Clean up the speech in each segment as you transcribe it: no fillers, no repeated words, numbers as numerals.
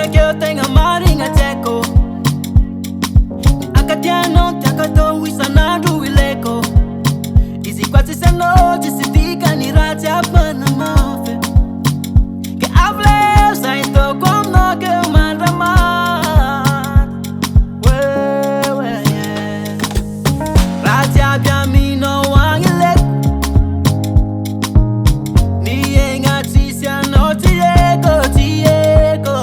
que eu tenho a marinha teco. Akatiano takato wisanadu ileko. Easy quase se noite se diga ni raja panamafe. Que hable sai to como no que manda mal. We yeah. Raja bia mi no wangile. Ni enga tisia no tieko tieko.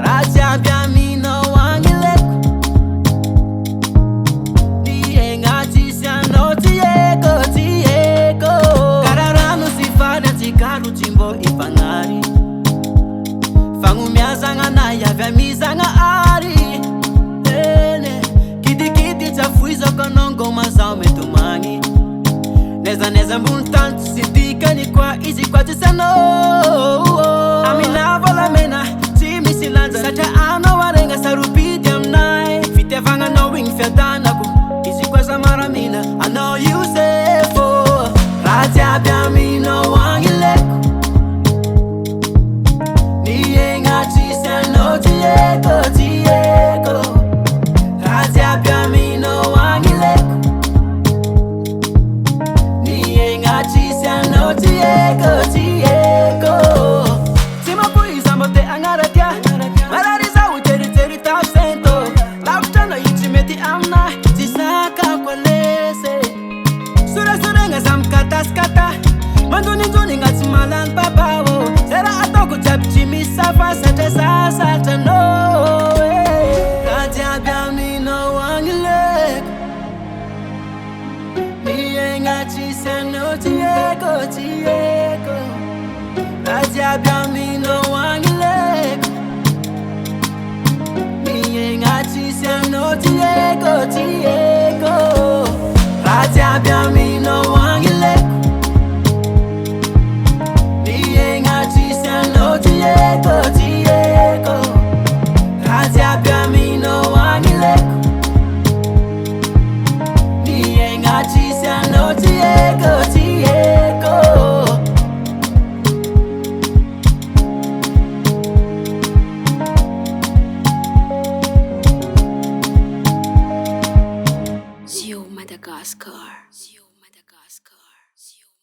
Raja bia mi no wangile. Ni enga tisia no tieko tieko. Kararano si fada tikaru timbo ipangari. Fangu miazanga na ya vya mizanga ari. Kiti kiti chafuizo konongo mazao metumangi. Neza mbuntantu sitika ni kwa izi kwa tisano. Amina vola mena timi silanza. Sacha ano warenga sarupiti amnai. Fite vanga no wing fiatanaku. Izi kwa samaramina I know you say for. Raja bia mi no wangileku. Nienga tisa no tieko tieko. Raja bia mi no wangileku. Nienga tisa no tieko tieko. Sima puisa mote angaratia. Marariza uteri teri tau sento. Lautana ichimeti amna. Tisaka kwa lese. Sura nga samkata. Manduni nga timalan papawo. Sera atoko chapchimi safa sate sata no. Raja bia mi no wangile. Nienga chisa no tieko tieko. Raja bia mi no wangile. Nienga chisa no tieko tieko. Raja bia mi no wangile. Nienga tisa no tieko tieko. Raja bia